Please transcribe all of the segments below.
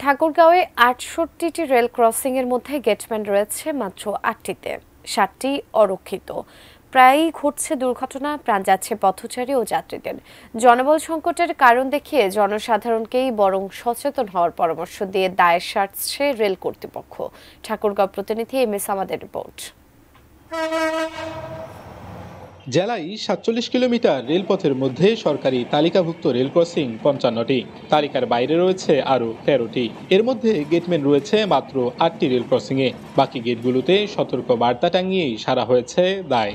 ঠাকুরগাঁওয়ে ৬৮টি rail ক্রসিংয়ের মধ্যে gateman রয়েছে মাত্র ৮টিতে, ৭টি অরক্ষিত। প্রায়ই ঘটছে দুর্ঘটনা, প্রাণ যাচ্ছে পথচারী ও যাত্রীদের। জনবল সংকটের কারণ দেখিয়ে জনসাধারণকেই বরং সচেতন হওয়ার পরামর্শ দিয়ে দায় সারছে রেল কর্তৃপক্ষ। ঠাকুরগাঁও প্রতিনিধি এমএস আমাদের রিপোর্ট। জেলায় ৪৭ কিলোমিটার রেলপথের মধ্যে সরকারি তালিকাভুক্ত রেল ক্রসিং ৫৫টি, তালিকার বাইরে রয়েছে আরও ১৩টি। এর মধ্যে গেটম্যান রয়েছে মাত্র ৮টি রেল ক্রসিংয়ে। বাকি গেটগুলোতে সতর্ক বার্তা টাঙিয়েই সারা হয়েছে দায়।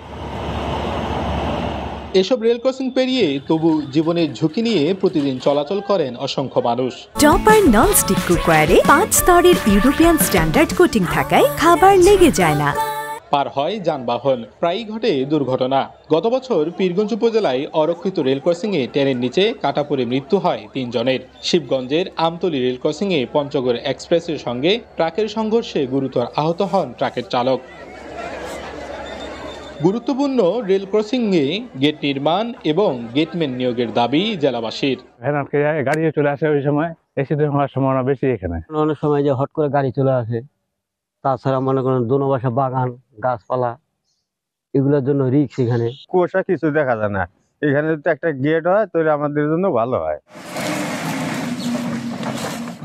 এসব রেল ক্রসিং পেরিয়ে তবু জীবনের ঝুঁকি নিয়ে প্রতিদিন চলাচল করেন অসংখ্য মানুষ। টপার ননস্টিক কুকারে ৫ স্তরের ইউরোপিয়ান স্ট্যান্ডার্ড কোটিং থাকায় খাবার লেগে যায় না। পার হয় যানবাহন, প্রায়ই ঘটে দুর্ঘটনা। গত বছর পীরগঞ্জ উপজেলায় অরক্ষিত রেল ক্রসিংয়ে ট্রেনের নিচে কাটা পড়ে মৃত্যু হয় ৩ জনের। শিবগঞ্জের আমতলী রেল ক্রসিংয়ে পঞ্চগড় এক্সপ্রেসের সঙ্গে ট্রাকের সংঘর্ষে গুরুতর আহত হন ট্রাকের চালক। গুরুত্বপূর্ণ রেল ক্রসিংয়ে গেট নির্মাণ এবং গেটম্যান নিয়োগের দাবি জেলাবাসীর। গাড়ি চলে আসে, ওই সময় অ্যাক্সিডেন্ট হওয়ার সম্ভাবনা বেশি এখানে। অনেক সময় যে হট করে গাড়ি চলে আসে, তাছাড়া মনে করেন দোনোপাশে বাগান গাছপালা, এগুলোর জন্য রিস্ক। এখানে কুয়াশা কিছু দেখা যায় না, এখানে যদি একটা গেট হয় তাহলে আমাদের জন্য ভালো হয়।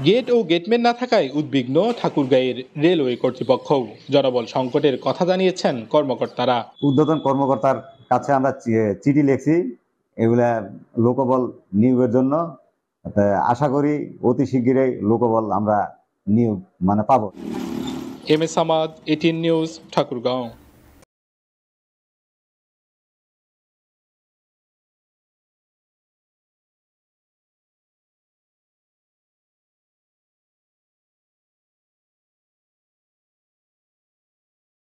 গেট ও গেটম্যান না থাকায় উদ্বিগ্ন ঠাকুরগাঁওয়ের রেলওয়ে কর্তৃপক্ষ। জনবল সংকটের কথা জানিয়েছেন কর্মকর্তারা। ঊর্ধ্বতন কর্মকর্তার কাছে আমরা চিঠি লিখছি এগুলা লোকবল নিয়োগের জন্য। আশা করি অতি শিগগিরই লোকবল আমরা নিয়োগ পাবো। MS Amad, 18 news, Thakurgaon.